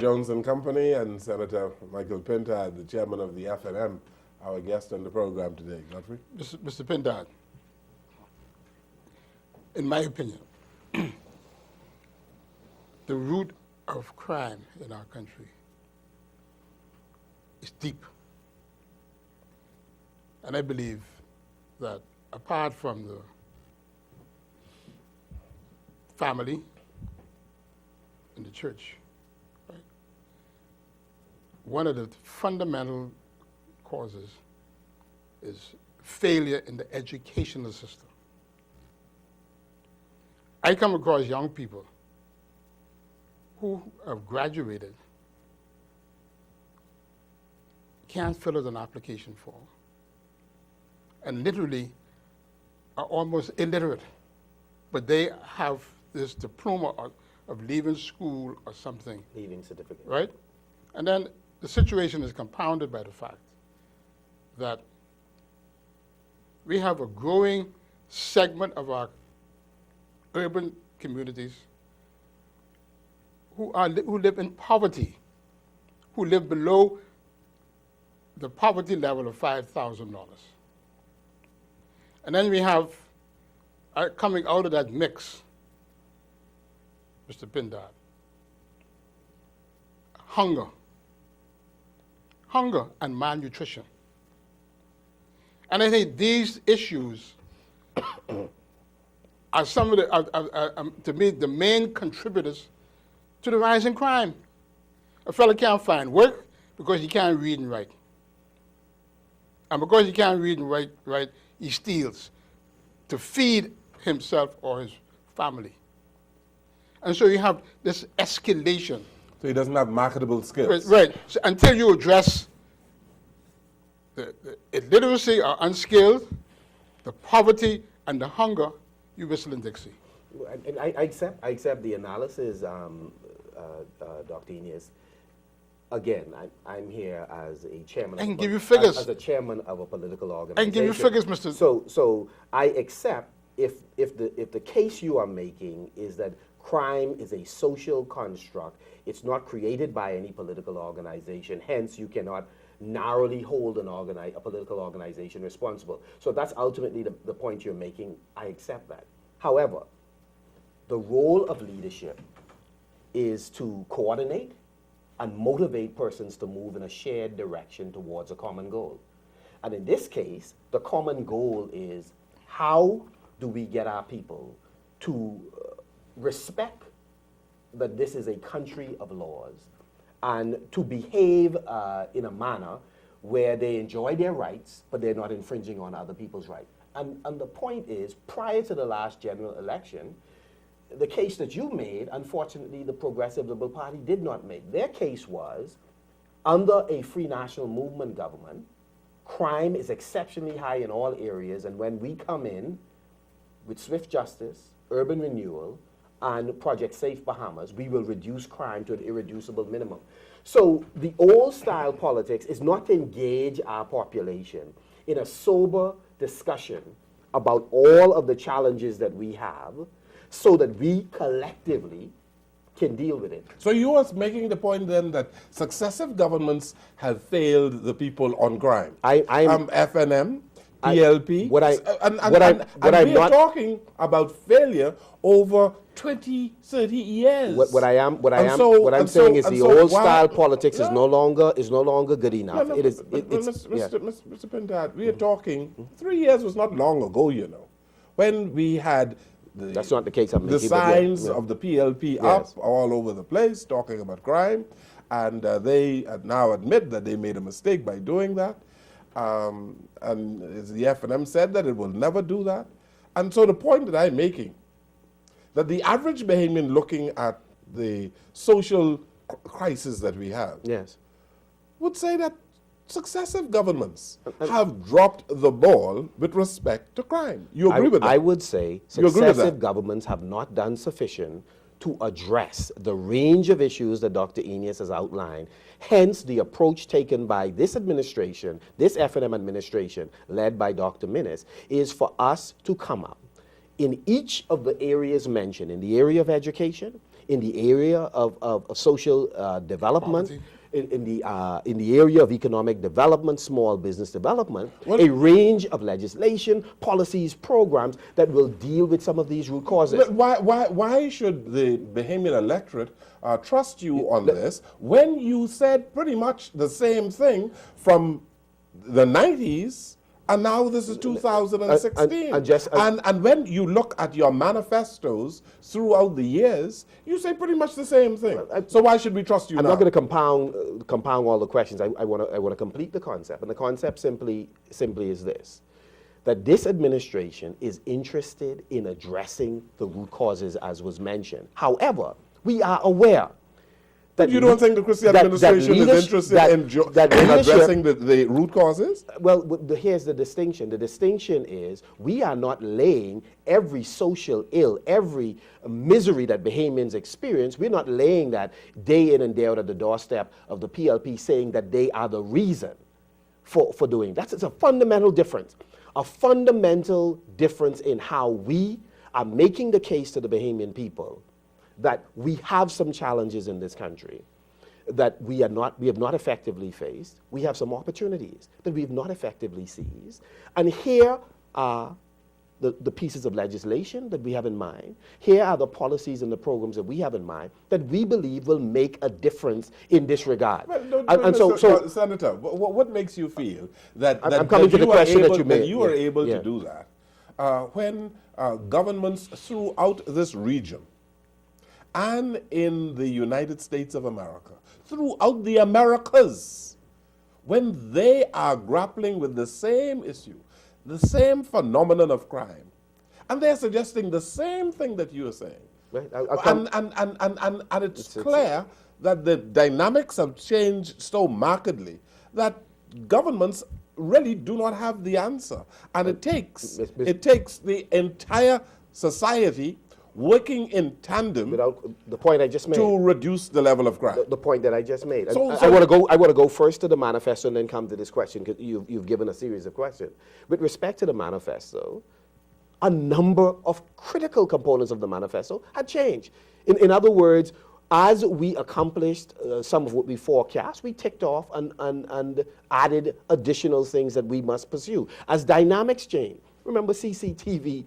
Jones and Company and Senator Michael Pintard, the chairman of the FNM, our guest on the program today. Godfrey? Mr. Pintard, in my opinion, the root of crime in our country is deep. And I believe that apart from the family and the church, right, one of the fundamental causes is failure in the educational system. I come across young people who have graduated, can't fill out an application form, and literally are almost illiterate, but they have this diploma of leaving school or something. Leaving certificate. Right? And then the situation is compounded by the fact that we have a growing segment of our urban communities who live in poverty, who live below the poverty level of $5,000. And then we have, coming out of that mix, Mr. Pintard, hunger and malnutrition. And I think these issues are some of the, to me, the main contributors to the rise in crime. A fellow can't find work because he can't read and write. And because he can't read and write, he steals to feed himself or his family. And so you have this escalation. So he doesn't have marketable skills. Right. So until you address the illiteracy or unskilled, the poverty and the hunger, you whistle in Dixie. And I accept the analysis, Dr. Eneas. Again, I'm here as a chairman. I can give you figures. As a chairman of a political organization. I can give you figures, Mr. So I accept if the case you are making is that crime is a social construct, it's not created by any political organization, hence you cannot narrowly hold a political organization responsible. So that's ultimately the point you're making. I accept that. However, the role of leadership is to coordinate and motivate persons to move in a shared direction towards a common goal. And in this case, the common goal is how do we get our people to respect that this is a country of laws and to behave in a manner where they enjoy their rights, but they're not infringing on other people's rights. And the point is, prior to the last general election, the case that you made, unfortunately, the Progressive Liberal Party did not make. Their case was, under a free national movement government, crime is exceptionally high in all areas, and when we come in with swift justice, urban renewal, and Project Safe Bahamas, we will reduce crime to an irreducible minimum. So the old style politics is not to engage our population in a sober discussion about all of the challenges that we have, so that we collectively can deal with it. So you are making the point then that successive governments have failed the people on crime. FNM, PLP, we are talking about failure over 20, 30 years. What I'm saying is the old style politics is no longer good enough. Mr. Pintard, we are talking 3 years was not long ago, you know, when we had that's not the case. The signs of the PLP up all over the place talking about crime, and they now admit that they made a mistake by doing that. And as the FNM said that it will never do that. And so the point that I'm making, that the average Bahamian looking at the social crisis that we have, would say that successive governments have dropped the ball with respect to crime. You agree with that? I would say successive governments have not done sufficient to address the range of issues that Dr. Eneas has outlined. Hence, the approach taken by this administration, this FNM administration, led by Dr. Minnis, is for us to come up in each of the areas mentioned, in the area of education, in the area of social development, in the area of economic development, small business development, a range of legislation, policies, programs that will deal with some of these root causes. But why should the Bahamian electorate trust you on this when you said pretty much the same thing from the 90s? And now this is 2016. And when you look at your manifestos throughout the years, you say pretty much the same thing. So why should we trust you now? I'm not going to compound all the questions. I want to complete the concept. And the concept simply is this, that this administration is interested in addressing the root causes as was mentioned. However, we are aware that you don't think the Christian administration is interested in addressing the root causes? Well, here's the distinction. The distinction is we are not laying every social ill, every misery that Bahamians experience, we're not laying that day in and day out at the doorstep of the PLP saying that they are the reason for doing that. It's a fundamental difference. A fundamental difference in how we are making the case to the Bahamian people that we have some challenges in this country that we have not effectively faced. We have some opportunities that we have not effectively seized. And here are the pieces of legislation that we have in mind. Here are the policies and the programs that we have in mind that we believe will make a difference in this regard. Senator, what makes you feel that I'm coming to the question that you made. You are able to do that when governments throughout this region and in the United States of America, throughout the Americas, when they are grappling with the same issue, the same phenomenon of crime, and they're suggesting the same thing that you are saying. Right. And it's clear that the dynamics have changed so markedly that governments really do not have the answer. And it takes the entire society working in tandem without the point I just made to reduce the level of crime. The point that I just made. I want to go first to the manifesto and then come to this question because you've given a series of questions. With respect to the manifesto, a number of critical components of the manifesto had changed. In other words, as we accomplished some of what we forecast, we ticked off and added additional things that we must pursue. As dynamics change, remember CCTV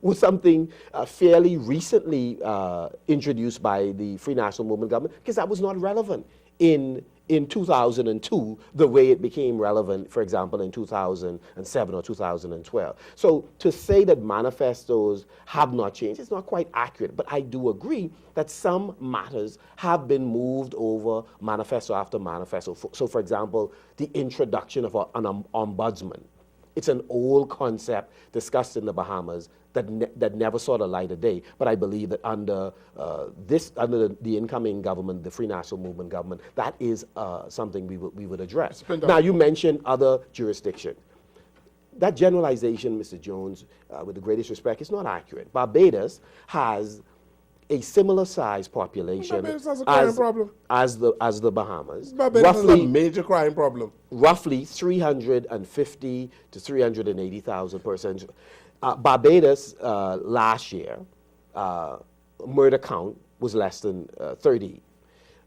was something fairly recently introduced by the Free National Movement government because that was not relevant in 2002 the way it became relevant, for example, in 2007 or 2012. So to say that manifestos have not changed is not quite accurate, but I do agree that some matters have been moved over manifesto after manifesto. So for example, the introduction of an ombudsman. It's an old concept discussed in the Bahamas that never saw the light of day. But I believe that under the incoming government, the Free National Movement government, that is something we would address. Now, you mentioned other jurisdictions. That generalization, Mr. Jones, with the greatest respect, is not accurate. Barbados has a similar size population as the Bahamas. Barbados has a major crime problem. Roughly 350 to 380,000 persons. Barbados last year, murder count was less than 30.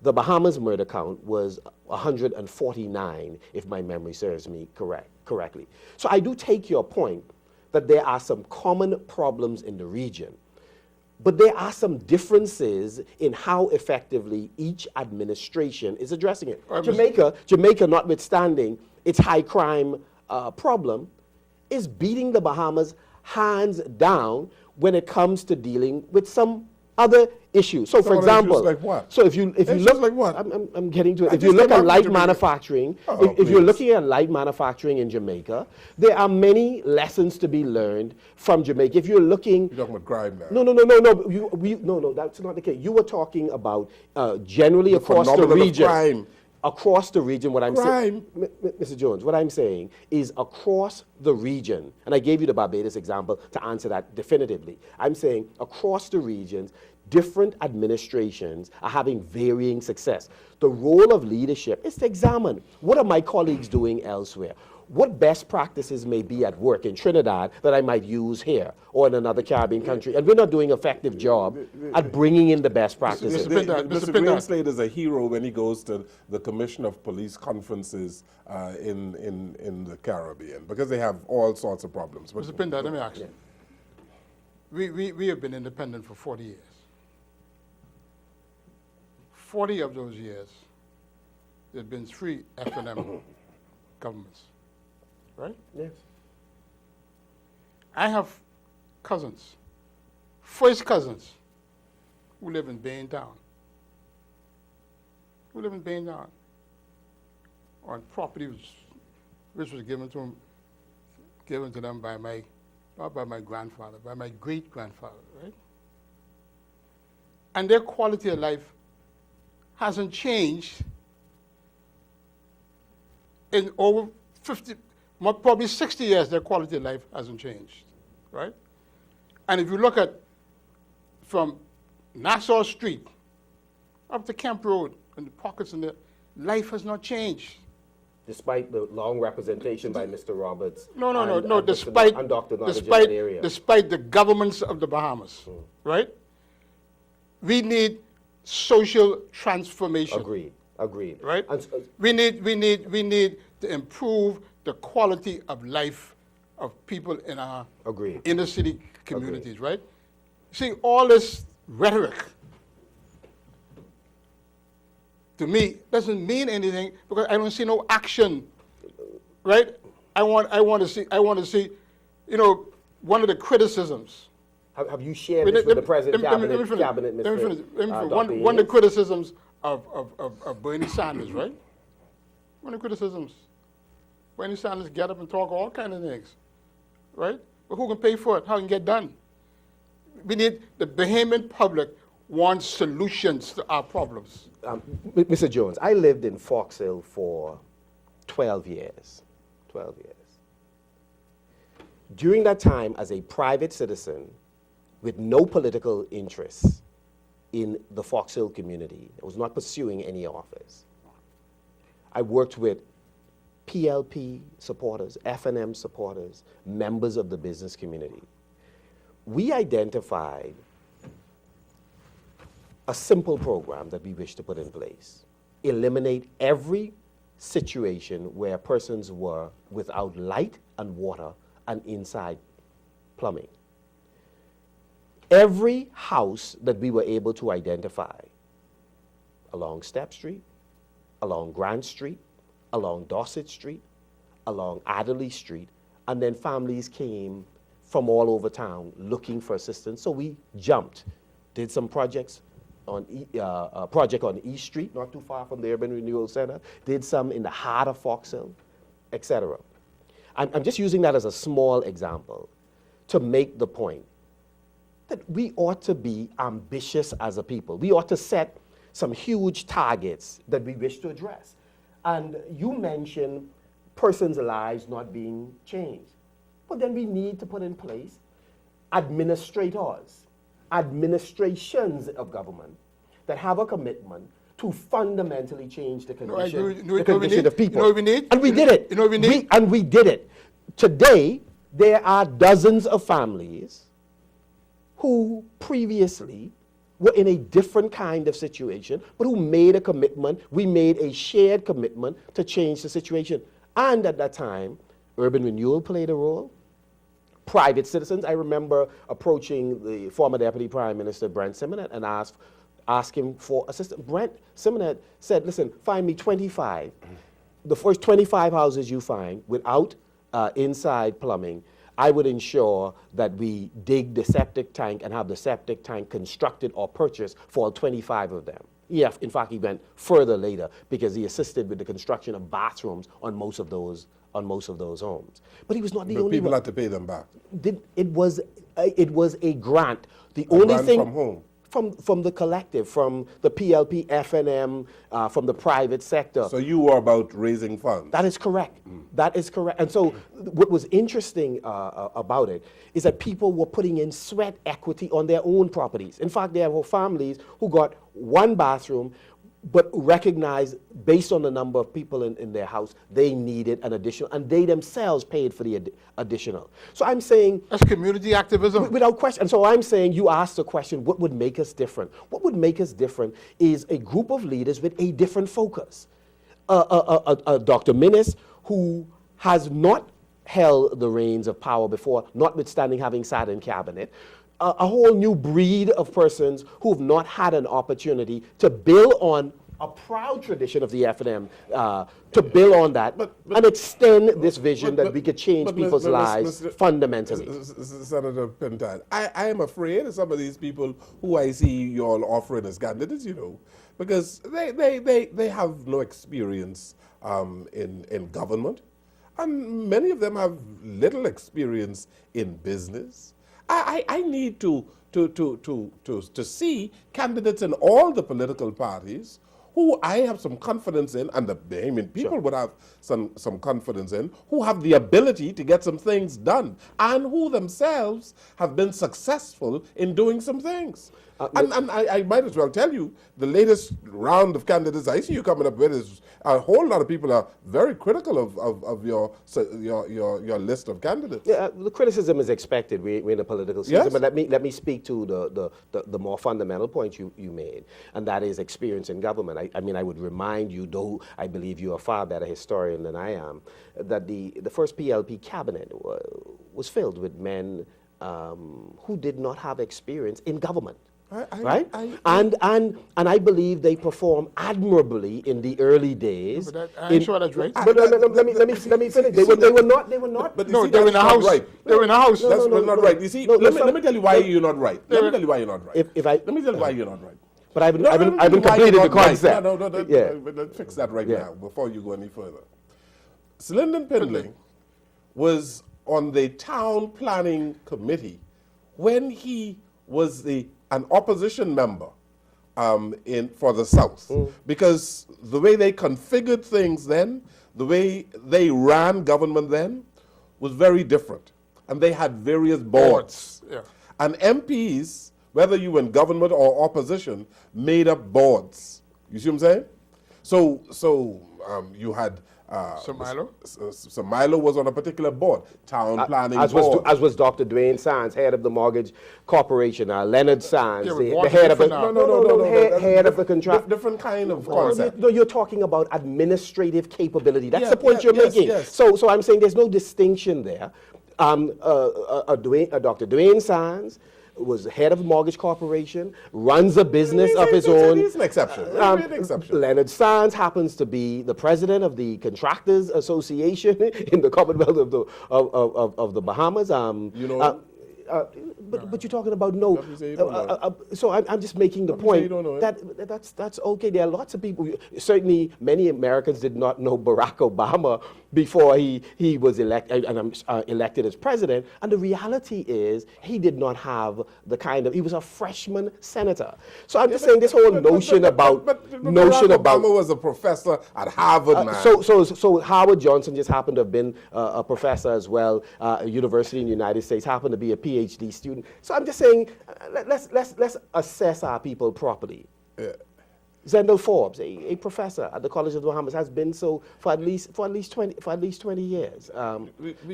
The Bahamas murder count was 149, if my memory serves me correctly. So I do take your point that there are some common problems in the region. But there are some differences in how effectively each administration is addressing it. Jamaica, notwithstanding its high crime problem, is beating the Bahamas hands down when it comes to dealing with some other issues. So, for example, like what? So if you look, like what? I'm getting to it. If you look at light manufacturing, if you're looking at light manufacturing in Jamaica, there are many lessons to be learned from Jamaica. If you're looking, you're talking about crime now. No, that's not the case. You were talking about generally across the region. Crime. Across the region, what I'm saying, Mr. Jones, what I'm saying is across the region, and I gave you the Barbados example to answer that definitively. I'm saying across the regions, different administrations are having varying success. The role of leadership is to examine what are my colleagues doing elsewhere? what best practices may be at work in Trinidad that I might use here or in another Caribbean country. And we're not doing an effective job at bringing in the best practices. Mr. Greenslade is a hero when he goes to the Commission of Police conferences in the Caribbean, because they have all sorts of problems. Mr. Pintard, let me ask you. We have been independent for 40 years. 40 of those years, there have been 3 F&M governments, right? Yes. I have cousins, first cousins, who live in Baintown. On property which was given to them by not by my grandfather, by my great-grandfather, right? And their quality of life hasn't changed in over 50, probably 60 years. Their quality of life hasn't changed, right? And if you look at from Nassau Street up to Camp Road and the pockets in there, life has not changed. Despite the long representation by Mr. Roberts. No. Despite the governments of the Bahamas, right? We need social transformation. Agreed. Right? We need to improve the quality of life of people in our inner city communities, right? See, all this rhetoric to me doesn't mean anything because I don't see no action, right? I want to see, one of the criticisms. Have you shared this with the President Cabinet, Mr. One of the criticisms of Bernie Sanders, right? One of the criticisms. Bernie Sanders get up and talk all kinds of things, right? But who can pay for it? How can it get done? We need the Bahamian public wants solutions to our problems. Mr. Jones, I lived in Fox Hill for 12 years. During that time, as a private citizen with no political interests in the Fox Hill community, I was not pursuing any office. I worked with PLP supporters, F&M supporters, members of the business community. We identified a simple program that we wish to put in place. Eliminate every situation where persons were without light and water and inside plumbing. Every house that we were able to identify along Step Street, along Grant Street, along Dorset Street, along Adderley Street, and then families came from all over town looking for assistance. So we jumped, did some projects on project on East Street, not too far from the Urban Renewal Center, did some in the heart of Fox Hill, etc. I'm just using that as a small example to make the point that we ought to be ambitious as a people. We ought to set some huge targets that we wish to address. And you mentioned persons' lives not being changed. But then we need to put in place administrators, administrations of government that have a commitment to fundamentally change the condition of people. You know what we need? And we did it. You know what we need? And we did it. Today, there are dozens of families who previously were in a different kind of situation, but who made a commitment. We made a shared commitment to change the situation. And at that time, urban renewal played a role. Private citizens, I remember approaching the former Deputy Prime Minister, Brent Simonet, and asked him for assistance. Brent Simonet said, listen, find me 25. The first 25 houses you find without inside plumbing, I would ensure that we dig the septic tank and have the septic tank constructed or purchased for all 25 of them. Yeah, in fact, he went further later because he assisted with the construction of bathrooms on most of those homes. But he was not the only one. People had to pay them back. It was a grant. The A only grant thing from whom? From the collective, from the PLP, FNM, from the private sector. So you were about raising funds. That is correct. That is correct. And so what was interesting about it is that people were putting in sweat equity on their own properties. In fact, there were families who got one bathroom, but recognize, based on the number of people in their house, they needed an additional, and they themselves paid for the additional. So I'm saying, That's community activism. without question. And so I'm saying, you asked the question, what would make us different? What would make us different is a group of leaders with a different focus. Dr. Eneas, who has not held the reins of power before, notwithstanding having sat in cabinet. A whole new breed of persons who have not had an opportunity to build on a proud tradition of the F&M, to build on that and extend this vision that we could change people's lives fundamentally. Senator Pintard, I am afraid of some of these people who I see you all offering as candidates, you know, because they have no experience in government, and many of them have little experience in business. I need to see candidates in all the political parties who I have some confidence in, and the Bahamian people would have some confidence in, who have the ability to get some things done, and who themselves have been successful in doing some things. And I might as well tell you, the latest round of candidates I see you coming up with is a whole lot of people are very critical of your list of candidates. Yeah, the criticism is expected. We're in a political season, yes. But let me speak to the more fundamental point you made, and that is experience in government. I mean, I would remind you, though I believe you are a far better historian than I am, that the first PLP cabinet was filled with men who did not have experience in government. Right? And I believe they performed admirably in the early days. But I'm sure that's right. But let me finish. They were not. But no, they were in the house. Right. They were in the house. That's not right. You see, let me tell you why you're not right. Let me tell you why you're not right. Let me tell you why you're not right. But I've been completed the concept. Let's fix that right now before you go any further. Sir Lyndon Pindling was on the town planning committee when he was an opposition member for the South, because the way they configured things then, the way they ran government then, was very different, and they had various boards. Yeah. And MPs, whether you were in government or opposition, made up boards. You see what I'm saying? So you had. Sir Milo? Sir Milo was on a particular board, town planning board. As was Dr. Dwayne Sands, head of the mortgage corporation. Leonard Sands, the head of the head of the contract. Different kind of concept. No, you're talking about administrative capability. That's the point you're making. Yes. So I'm saying there's no distinction there. Dr. Dwayne Sands was head of a mortgage corporation, runs a business of his own. He's an exception. Leonard Sands happens to be the president of the Contractors Association in the Commonwealth of the Bahamas. But you're talking about so I'm just making the point that that's okay. There are lots of people. Certainly, many Americans did not know Barack Obama before he was elected as president. And the reality is, he did not have the kind of. He was a freshman senator. So I'm just saying this whole notion about Obama was a professor at Harvard. So Howard Johnson just happened to have been a professor as well. A university in the United States, happened to be a PhD student. So I'm just saying, let's assess our people properly. Yeah. Zendel Forbes, a professor at the College of the Bahamas, has been so for at least 20 years.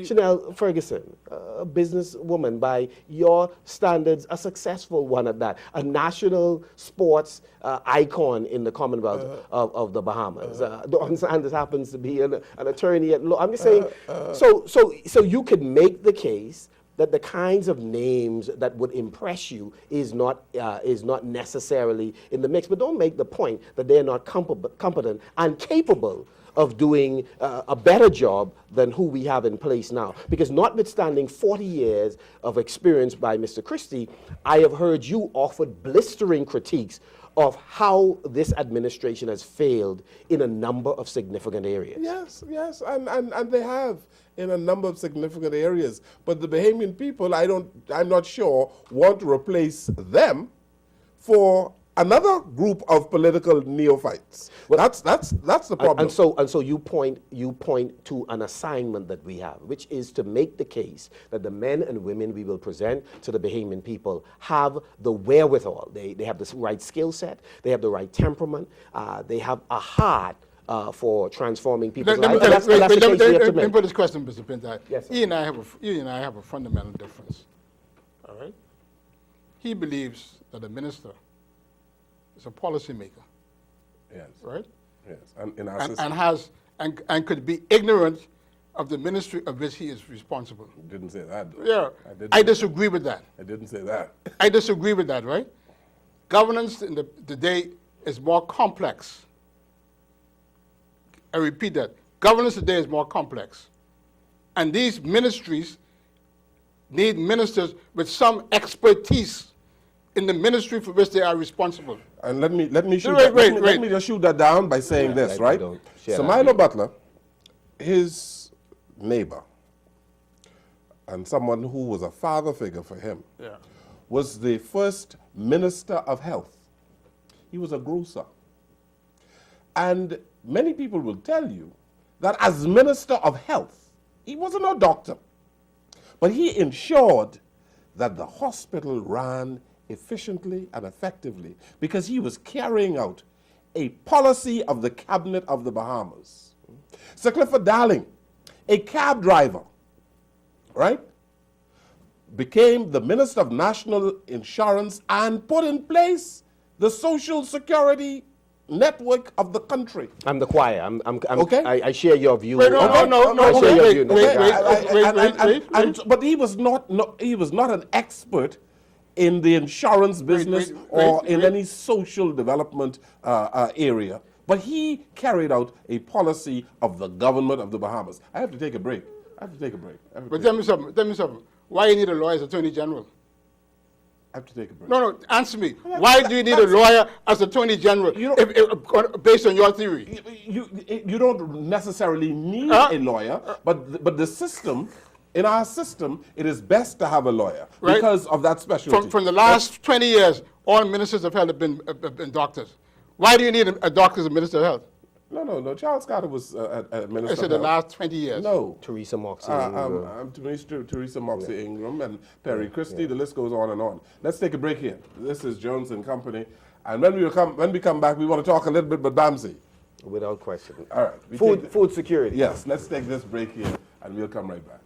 Chanel Ferguson, a businesswoman by your standards, a successful one at that, a national sports icon in the Commonwealth of the Bahamas. Don Sanders happens to be an attorney at law. I'm just saying, so you could make the case that the kinds of names that would impress you is not necessarily in the mix. But don't make the point that they're not competent and capable of doing a better job than who we have in place now. Because notwithstanding 40 years of experience by Mr. Christie, I have heard you offered blistering critiques of how this administration has failed in a number of significant areas. Yes, and they have in a number of significant areas. But the Bahamian people, I'm not sure, want to replace them for another group of political neophytes. That's the problem. And so you point to an assignment that we have, which is to make the case that the men and women we will present to the Bahamian people have the wherewithal. They have the right skill set. They have the right temperament. They have a heart for transforming people's lives. That's the case we have to make. Let me put this question, Mr. Pintard. Yes, sir. You and I have a fundamental difference. All right? He believes that a minister is a policymaker. Yes. Right? Yes. And in our system. And could be ignorant of the ministry of which he is responsible. Didn't say that, though. Yeah. I disagree with that. I didn't say that. I disagree with that, right? Governance in today is more complex. I repeat that. Governance today is more complex. And these ministries need ministers with some expertise in the ministry for which they are responsible. And let me just shoot that down by saying this, right? Samilo Butler, his neighbor, and someone who was a father figure for him, was the first minister of health. He was a grocer. And many people will tell you that as Minister of Health, he wasn't a doctor, but he ensured that the hospital ran efficiently and effectively because he was carrying out a policy of the Cabinet of the Bahamas. Sir Clifford Darling, a cab driver, right, became the Minister of National Insurance and put in place the Social Security network of the country. I'm the choir. Okay. I share your view. Wait, no. I share your view. Wait. But he was not an expert in the insurance business or in any social development area. But he carried out a policy of the government of the Bahamas. I have to take a break. But tell me something. Why you need a lawyer as Attorney General? I have to take a break. No, answer me. Why do you need a lawyer as Attorney General, based on your theory? You don't necessarily need a lawyer, but the system, in our system, it is best to have a lawyer because of that specialty. From the last 20 years, all ministers of health have been doctors. Why do you need a doctor as a minister of health? No. Charles Carter was a minister. I said the last 20 years. No. Teresa Moxie Ingram. Teresa Moxie Ingram and Perry Christie. The list goes on and on. Let's take a break here. This is Jones and Company, and when we come back, we want to talk a little bit about Bamsey. Without question. All right. Food security. Yes. Let's take this break here, and we'll come right back.